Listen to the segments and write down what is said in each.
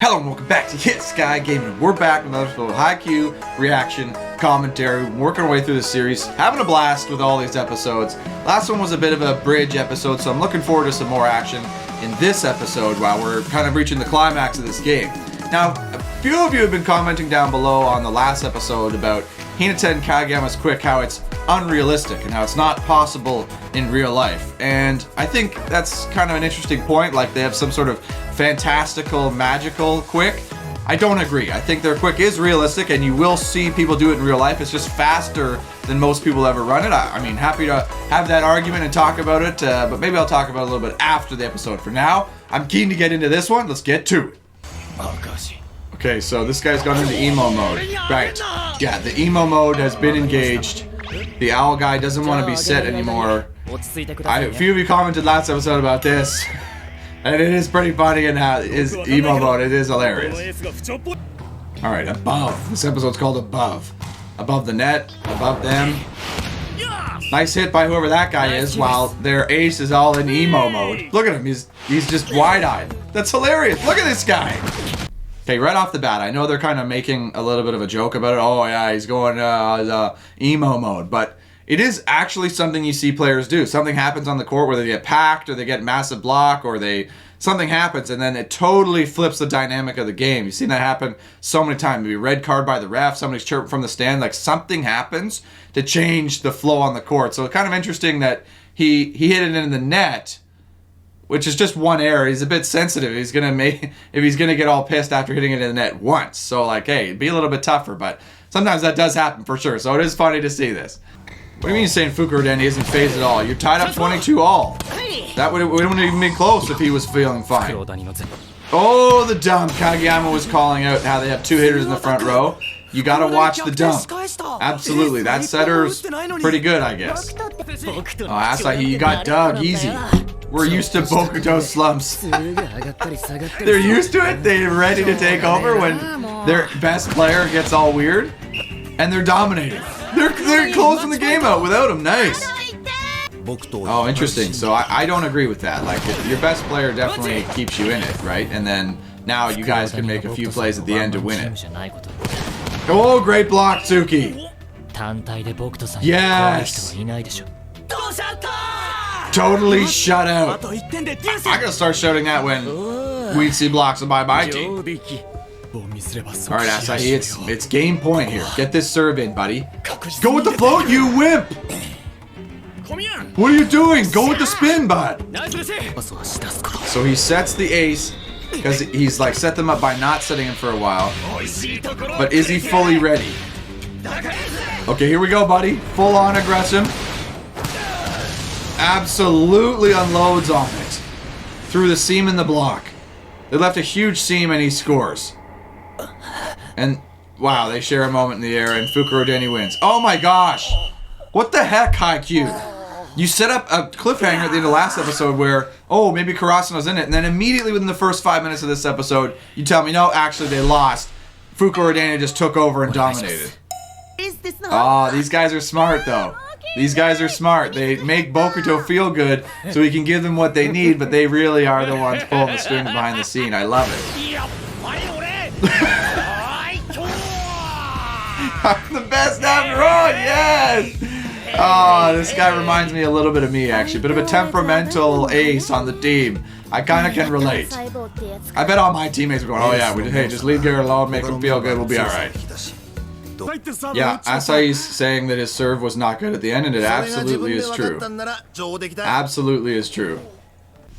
Hello and welcome back to Sky Gaming. We're back with another episode of Haikyuu Reaction Commentary. We're working our way through the series, having a blast with all these episodes. Last one was a bit of a bridge episode, so I'm looking forward to some more action in this episode while we're kind of reaching the climax of this game. Now, a few of you have been commenting down below on the last episode about Hinata and Kageyama's quick, how it's unrealistic and how it's not possible in real life. And I think that's kind of an interesting point, like they have some sort of fantastical, magical quick. I don't agree. I think their quick is realistic and you will see people do it in real life. It's just faster than most people ever run it. I mean, happy to have that argument and talk about it, but maybe I'll talk about it a little bit after the episode. For now, I'm keen to get into this one. Let's get to it. Okay, so this guy's gone into emo mode. Right. Yeah, the emo mode has been engaged. The owl guy doesn't want to be set anymore. A few of you commented last episode about this. And it is pretty funny in how his emo mode, it is hilarious. Alright, above. This episode's called Above. Above the net, above them. Nice hit by whoever that guy is while their ace is all in emo mode. Look at him, he's just wide-eyed. That's hilarious. Look at this guy. Okay, right off the bat, I know they're kind of making a little bit of a joke about it. Oh yeah, he's going emo mode, but it is actually something you see players do. Something happens on the court where they get packed or they get massive block or something happens and then it totally flips the dynamic of the game. You've seen that happen so many times. Maybe red card by the ref, somebody's chirping from the stand, like something happens to change the flow on the court. So it's kind of interesting that he hit it in the net, which is just one error. He's a bit sensitive. If he's gonna get all pissed after hitting it in the net once. So like, hey, it'd be a little bit tougher, but sometimes that does happen for sure. So it is funny to see this. What do you mean you're saying Fukurodeni isn't phased at all? You're tied up 22 all. That wouldn't even be close if he was feeling fine. Oh, the dump. Kageyama was calling out how they have two hitters in the front row. You gotta watch the dump. Absolutely. That setter's pretty good, I guess. Oh, Asahi, you got dug. Easy. We're used to Bokuto slumps. They're used to it. They're ready to take over when their best player gets all weird. And they're dominating. They're closing the game out without him. Nice. Oh, interesting. So I don't agree with that. Like, your best player definitely keeps you in it, right? And then now you guys can make a few plays at the end to win it. Oh, great block, Tsuki. Yes. Totally shut out. I gotta start shouting that when we see blocks by my team. Alright, Asahi, it's game point here. Get this serve in, buddy. Go with the float, you wimp! What are you doing? Go with the spin, bud! So he sets the ace, because he's like set them up by not setting him for a while. But is he fully ready? Okay, here we go, buddy. Full on aggressive. Absolutely unloads on it. Through the seam in the block. They left a huge seam and he scores. And wow, they share a moment in the air and Fukurodeni wins. Oh my gosh! What the heck, Haikyuu? You set up a cliffhanger at the end of last episode where, oh, maybe Karasuno's in it, and then immediately within the first 5 minutes of this episode, you tell me, no, actually they lost. Fukurodeni just took over and dominated. Oh, these guys are smart though. These guys are smart. They make Bokuto feel good so he can give them what they need, but they really are the ones pulling the strings behind the scene. I love it. I'm the best after all, yes! Oh, this guy reminds me a little bit of me, actually. Bit of a temperamental ace on the team. I kind of can relate. I bet all my teammates are going, oh yeah, hey, just leave Garrett alone, make him feel good, we'll be alright. Yeah, Asahi's saying that his serve was not good at the end, and it absolutely is true. Absolutely is true.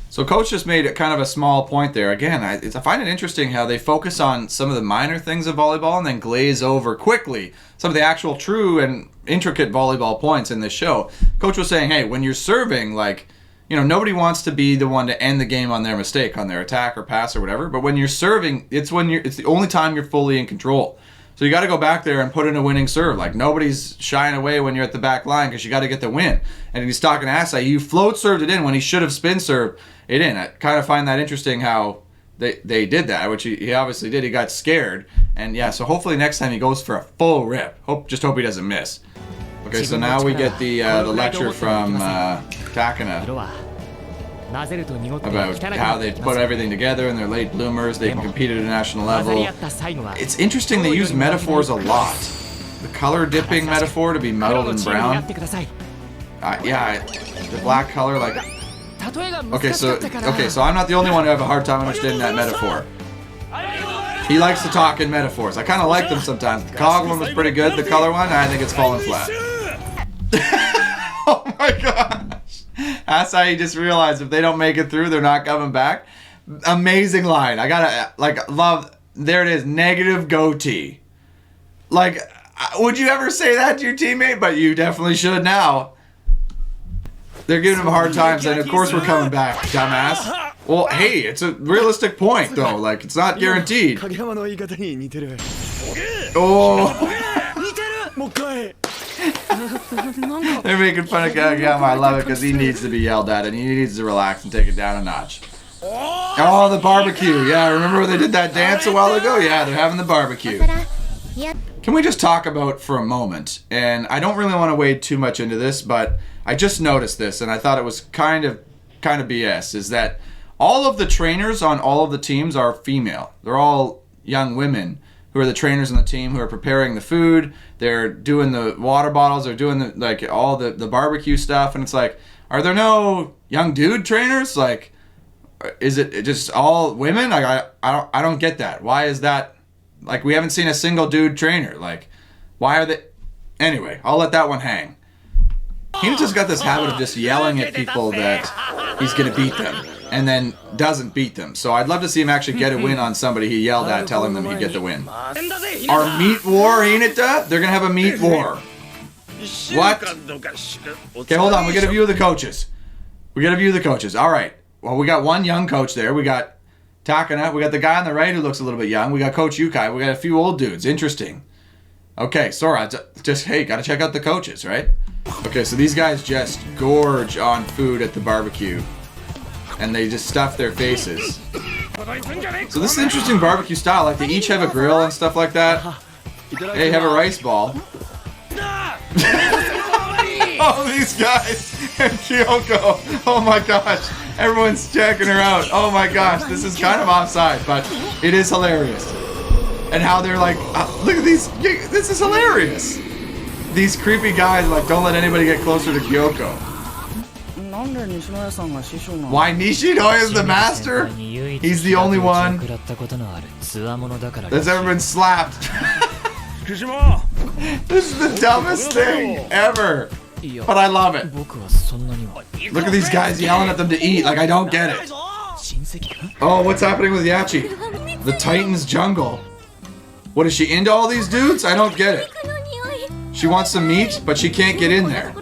So Coach just made kind of a small point there. Again, I find it interesting how they focus on some of the minor things of volleyball and then glaze over quickly some of the actual true and intricate volleyball points in this show. Coach was saying, hey, when you're serving, like, you know, nobody wants to be the one to end the game on their mistake, on their attack or pass or whatever, but when you're serving, it's the only time you're fully in control. So you got to go back there and put in a winning serve. Like, nobody's shying away when you're at the back line because you got to get the win. And he's talking to Asahi, you float served it in when he should have spin served it in. I kind of find that interesting how they did that, which he obviously did. He got scared. And yeah, so hopefully next time he goes for a full rip. Just hope he doesn't miss. Okay, so now we get the lecture from Takana. about how they put everything together and they're late bloomers, they can compete at a national level. It's interesting they use metaphors a lot. The color dipping metaphor to be muddled and brown. Yeah, the black color, like... Okay, so I'm not the only one who have a hard time understanding that metaphor. He likes to talk in metaphors. I kind of like them sometimes. The cog one was pretty good. The color one, I think it's fallen flat. Oh my gosh. That's how you just realize if they don't make it through, they're not coming back. Amazing line. I gotta, like, love... There it is. Negative goatee. Like, would you ever say that to your teammate? But you definitely should now. They're giving him a hard time, saying, of course we're coming back, dumbass. Well, hey, it's a realistic point, though. Like, it's not guaranteed. Oh. They're making fun of Kageyama. I love it because he needs to be yelled at and he needs to relax and take it down a notch. Oh, the barbecue. Yeah, remember when they did that dance a while ago? Yeah, they're having the barbecue. Can we just talk about for a moment, and I don't really want to wade too much into this, but I just noticed this and I thought it was kind of BS, is that all of the trainers on all of the teams are female. They're all young women who are the trainers on the team who are preparing the food. They're doing the water bottles. They're doing the, like, all the barbecue stuff. And it's like, are there no young dude trainers? Like, is it just all women? Like, I don't get that. Why is that? Like, we haven't seen a single dude trainer. Like, why are they? Anyway, I'll let that one hang. Hinata's got this habit of just yelling at people that he's gonna beat them, and then doesn't beat them. So I'd love to see him actually get a win on somebody he yelled at, telling them he'd get the win. Our meat war, Hinata? They're gonna have a meat war. What? Okay, hold on. We get a view of the coaches. All right. Well, we got one young coach there. We got Takana. We got the guy on the right who looks a little bit young. We got Coach Yukai. We got a few old dudes. Interesting. Okay, Sora, just, hey, gotta check out the coaches, right? Okay, so these guys just gorge on food at the barbecue. And they just stuff their faces. So this is an interesting barbecue style. Like, they each have a grill and stuff like that. They have a rice ball. Oh, these guys. And Kyoko. Oh my gosh. Everyone's checking her out. Oh my gosh. This is kind of offside, but it is hilarious. And how they're like, look at these. This is hilarious. These creepy guys, like, don't let anybody get closer to Kyoko. Why Nishinoya is the master? He's the only one that's ever been slapped. This is the dumbest thing ever. But I love it. Look at these guys yelling at them to eat. Like, I don't get it. Oh, what's happening with Yachi? The Titan's jungle. What, is she into all these dudes? I don't get it. She wants some meat, but she can't get in there.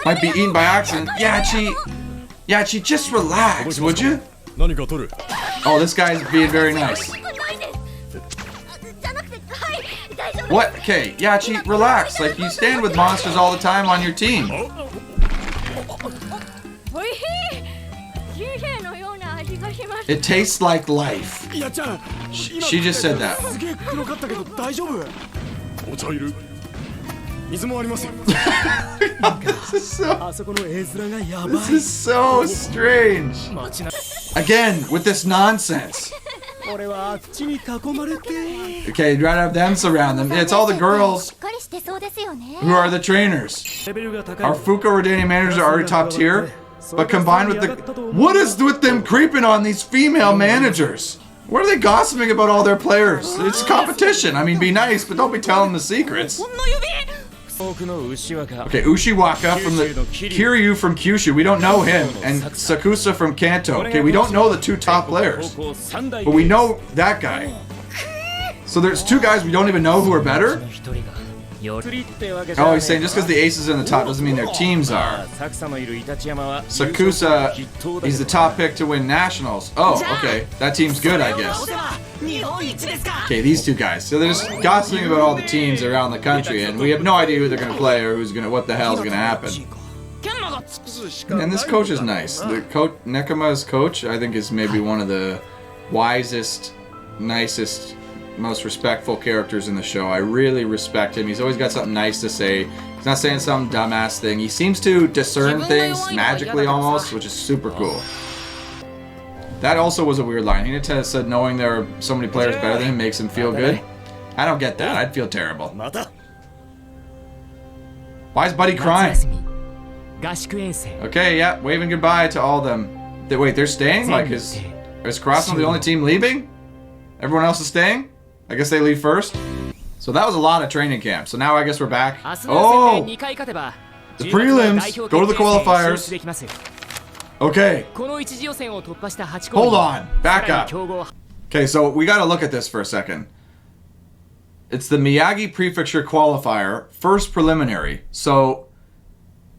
Might be eaten by accident. Yachi, just relax, would you? Oh, this guy's being very nice. What? Okay, Yachi, relax. Like, you stand with monsters all the time on your team. It tastes like life. She just said that. This is so strange. Again, with this nonsense. Okay, you'd rather have them surround them. It's all the girls who are the trainers. Our Fuka Rodani managers are already top tier, but combined with the... What is with them creeping on these female managers? What are they gossiping about all their players? It's competition. I mean, be nice, but don't be telling the secrets. Okay, Ushiwaka from the... Kiryu from Kyushu, we don't know him. And Sakusa from Kanto. Okay, we don't know the two top players. But we know that guy. So there's two guys we don't even know who are better? Oh, he's saying just because the aces are in the top doesn't mean their teams are. Sakusa, he's the top pick to win nationals. Oh, okay. That team's good, I guess. Okay, these two guys. So they're just gossiping about all the teams around the country, and we have no idea who they're going to play or what the hell's going to happen. And this coach is nice. The coach, Nekama's coach, I think is maybe one of the wisest, nicest, most respectful characters in the show. I really respect him. He's always got something nice to say. He's not saying some dumbass thing. He seems to discern things magically almost, which is super cool. That also was a weird line. Hinata said knowing there are so many players better than him makes him feel good. I don't get that. I'd feel terrible. Why is Buddy crying? Okay, yeah, waving goodbye to all of them. Wait, they're staying? Like, is Crossland the only team leaving? Everyone else is staying? I guess they leave first? So that was a lot of training camp. So now I guess we're back. Oh! The prelims! Go to the qualifiers. Okay. Hold on. Back up. Okay, so we gotta look at this for a second. It's the Miyagi Prefecture qualifier, first preliminary. So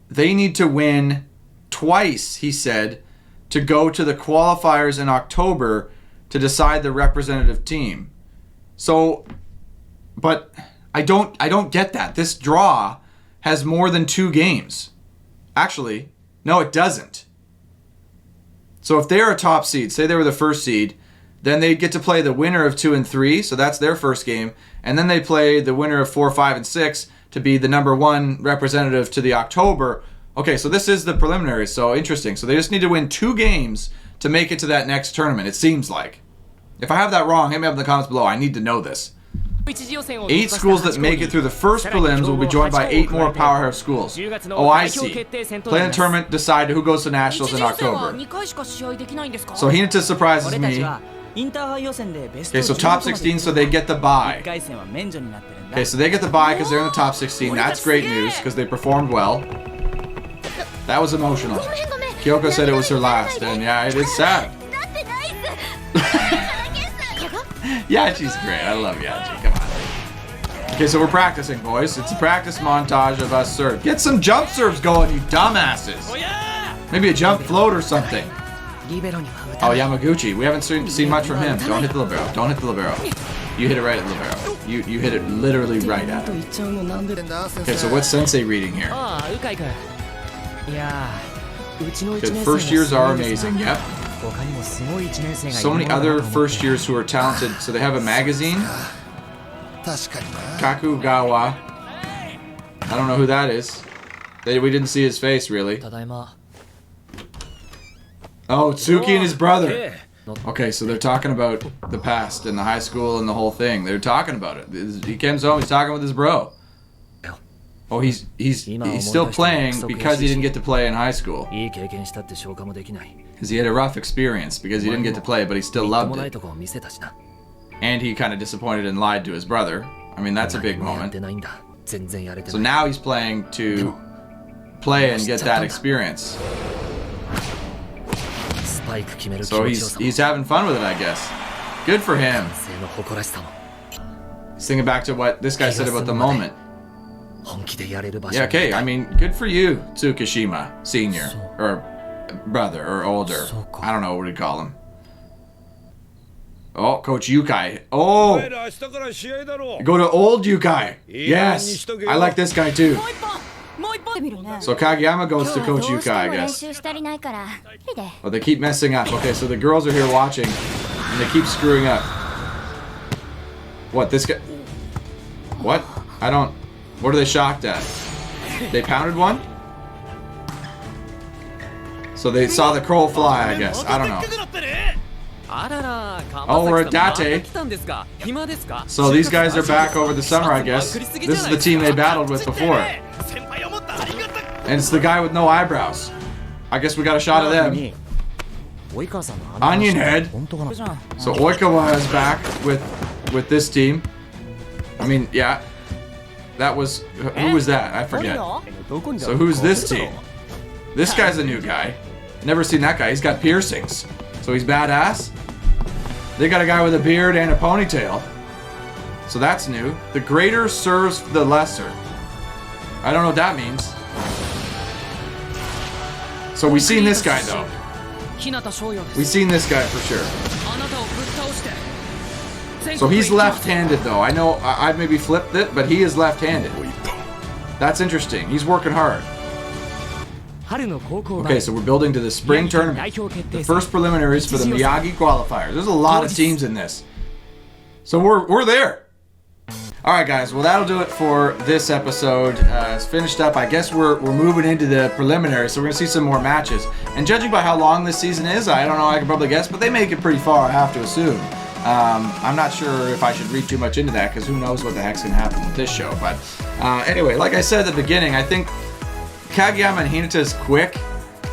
they need to win twice, he said, to go to the qualifiers in October to decide the representative team. So, but I don't get that. This draw has more than 2 games. Actually, no, it doesn't. So if they're a top seed, say they were the first seed, then they get to play the winner of 2 and 3, so that's their first game, and then they play the winner of 4, 5, and 6 to be the number 1 representative to the October. Okay, so this is the preliminary, so interesting. So they just need to win 2 games to make it to that next tournament, it seems like. If I have that wrong, hit me up in the comments below. I need to know this. 8 schools that make it through the first prelims will be joined by 8 more powerhouse schools. Oh, I see. Play in the tournament, decide who goes to nationals in October. So Hinata surprises me. Okay, so top 16, so they get the bye. Okay, so they get the bye because they're in the top 16. That's great news because they performed well. That was emotional. Kyoko said it was her last, and yeah, it is sad. Yachi's great. I love Yachi. Come on. Okay, so we're practicing, boys. It's a practice montage of us serve. Get some jump serves going, you dumbasses. Maybe a jump float or something. Oh, Yamaguchi. We haven't seen much from him. Don't hit the libero. Don't hit the libero. You hit it right at the libero. You hit it literally right at it. Okay, so what's Sensei reading here? Okay, first years are amazing. Yep. So many other first years who are talented. So they have a magazine. Kakugawa. I don't know who that is. We didn't see his face really. Oh, Tsuki and his brother. Okay, so they're talking about the past and the high school and the whole thing. They're talking about it. He comes home, he's talking with his bro. Oh, he's still playing because he didn't get to play in high school. Because he had a rough experience because he didn't get to play, but he still loved it. And he kind of disappointed and lied to his brother. I mean, that's a big moment. So now he's playing to play and get that experience. So he's having fun with it, I guess. Good for him. He's thinking back to what this guy said about the moment. Yeah, okay, I mean, good for you, Tsukishima, senior, or brother, or older. I don't know what to call him. Oh, Coach Yukai. Oh! Go to old Yukai. Yes! I like this guy too. So Kageyama goes to Coach Yukai, I guess. Oh, they keep messing up. Okay, so the girls are here watching, and they keep screwing up. What, this guy? What? I don't... What are they shocked at? They pounded one? So they saw the crow fly, I guess. I don't know. Oh, we're at Date. So these guys are back over the summer, I guess. This is the team they battled with before. And it's the guy with no eyebrows. I guess we got a shot of them. Onion Head. So Oikawa is back with this team. I mean, yeah. That was... Who was that? I forget. So who's this team? This guy's a new guy. Never seen that guy. He's got piercings. So he's badass. They got a guy with a beard and a ponytail. So that's new. The greater serves the lesser. I don't know what that means. So we've seen this guy though. We've seen this guy for sure. So he's left-handed though. I know I maybe flipped it, but he is left-handed. That's interesting. He's working hard. Okay, so we're building to the spring tournament. The first preliminaries for the Miyagi qualifiers. There's a lot of teams in this. So we're there. All right, guys. Well, that'll do it for this episode. It's finished up. I guess we're moving into the preliminary, so we're gonna see some more matches. And judging by how long this season is, I don't know. I can probably guess, but they make it pretty far. I have to assume. I'm not sure if I should read too much into that because who knows what the heck's gonna happen with this show. But anyway, like I said at the beginning, I think Kageyama and Hinata's quick,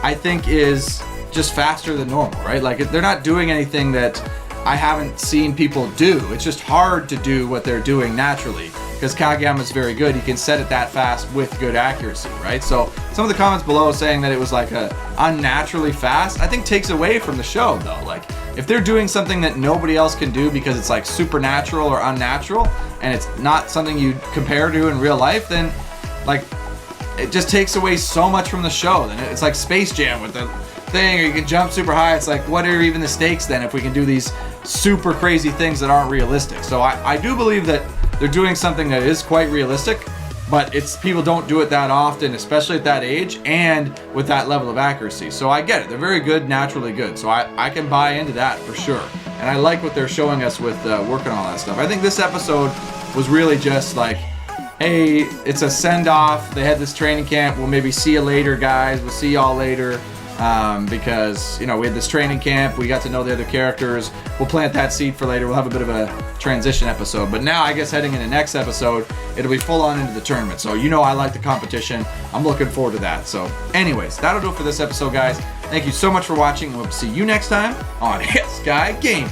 I think, is just faster than normal, right? Like they're not doing anything that I haven't seen people do. It's just hard to do what they're doing naturally because Kageyama's very good. He can set it that fast with good accuracy, right? So some of the comments below saying that it was like unnaturally fast, I think takes away from the show though. Like if they're doing something that nobody else can do because it's like supernatural or unnatural and it's not something you compare to in real life, then like it just takes away so much from the show. Then it's like Space Jam with the thing, or you can jump super high. It's like, what are even the stakes then if we can do these super crazy things that aren't realistic? So I do believe that they're doing something that is quite realistic, but it's people don't do it that often, especially at that age and with that level of accuracy. So I get it. They're very good, naturally good. So I can buy into that for sure. And I like what they're showing us with working on all that stuff. I think this episode was really just like, hey, it's a send-off. They had this training camp. We'll maybe see you later, guys. We'll see y'all later. Because, you know, we had this training camp. We got to know the other characters. We'll plant that seed for later. We'll have a bit of a transition episode. But now, I guess, heading into next episode, it'll be full on into the tournament. So, you know I like the competition. I'm looking forward to that. So, anyways, that'll do it for this episode, guys. Thank you so much for watching. We'll see you next time on Sky Game.